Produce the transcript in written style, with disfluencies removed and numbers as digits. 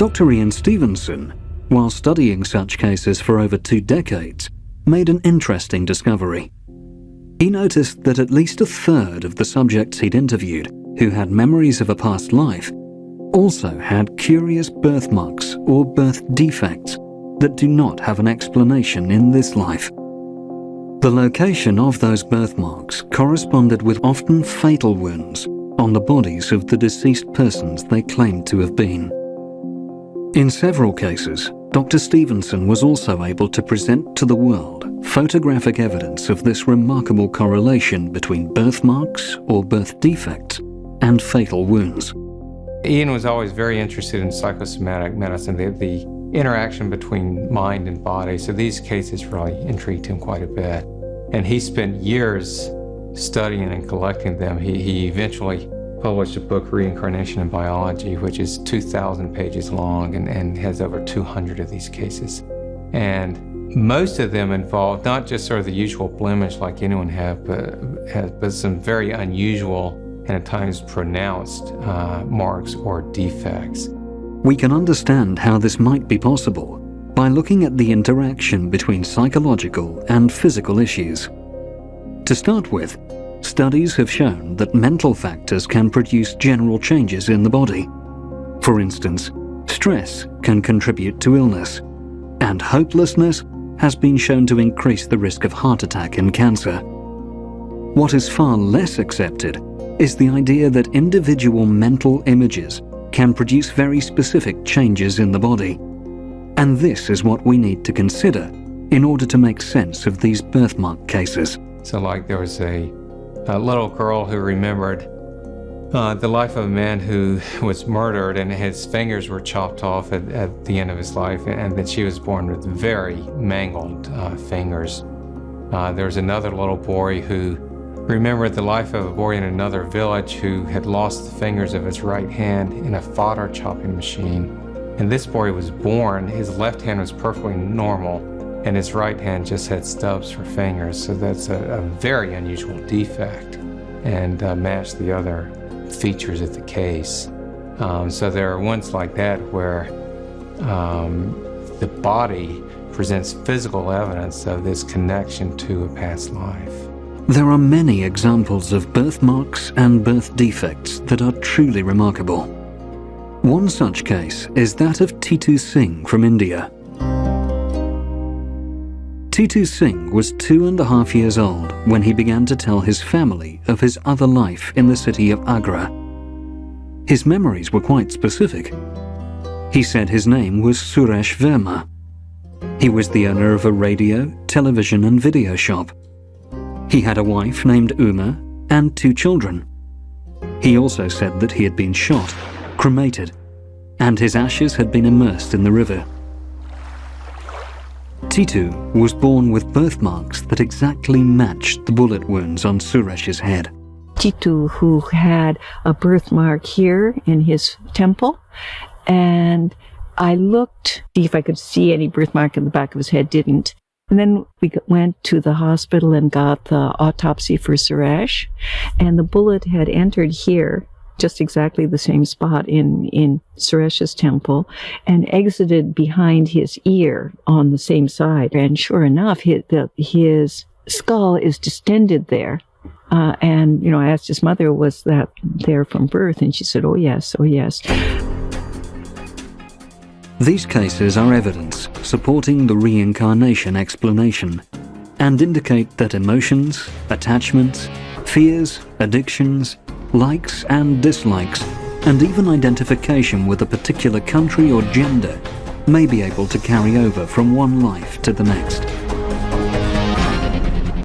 Dr. Ian Stevenson, while studying such cases for over 2 decades, made an interesting discovery. He noticed that at least a third of the subjects he'd interviewed who had memories of a past life also had curious birthmarks or birth defects that do not have an explanation in this life. The location of those birthmarks corresponded with often fatal wounds on the bodies of the deceased persons they claimed to have been. In several cases, Dr. Stevenson was also able to present to the world photographic evidence of this remarkable correlation between birthmarks or birth defects and fatal wounds. Ian was always very interested in psychosomatic medicine, the interaction between mind and body, so these cases really intrigued him quite a bit. And he spent years studying and collecting them. He eventually published a book, Reincarnation in Biology, which is 2,000 pages long and has over 200 of these cases. And most of them involve not just sort of the usual blemish like anyone have, but some very unusual and at times pronounced marks or defects. We can understand how this might be possible by looking at the interaction between psychological and physical issues. To start with, studies have shown that mental factors can produce general changes in the body. For instance, stress can contribute to illness, and hopelessness has been shown to increase the risk of heart attack and cancer. What is far less accepted is the idea that individual mental images can produce very specific changes in the body. And this is what we need to consider in order to make sense of these birthmark cases. So like there was a little girl who remembered the life of a man who was murdered and his fingers were chopped off at the end of his life, and that she was born with very mangled fingers. There was another little boy who remembered the life of a boy in another village who had lost the fingers of his right hand in a fodder chopping machine. And this boy was born, his left hand was perfectly normal, and his right hand just had stubs for fingers. So that's a very unusual defect and matched the other features of the case. So there are ones like that where the body presents physical evidence of this connection to a past life. There are many examples of birthmarks and birth defects that are truly remarkable. One such case is that of Titu Singh from India. Titu Singh was 2.5 years old when he began to tell his family of his other life in the city of Agra. His memories were quite specific. He said his name was Suresh Verma. He was the owner of a radio, television and video shop. He had a wife named Uma and 2 children. He also said that he had been shot, cremated, and his ashes had been immersed in the river. Titu was born with birthmarks that exactly matched the bullet wounds on Suresh's head. Titu, who had a birthmark here in his temple, and I looked to see if I could see any birthmark in the back of his head, didn't. And then we went to the hospital and got the autopsy for Suresh, and the bullet had entered here, just exactly the same spot in Suresh's temple, and exited behind his ear on the same side. And sure enough, his skull is distended there. And, I asked his mother, was that there from birth? And she said, oh yes, oh yes. These cases are evidence supporting the reincarnation explanation and indicate that emotions, attachments, fears, addictions, likes and dislikes, and even identification with a particular country or gender may be able to carry over from one life to the next.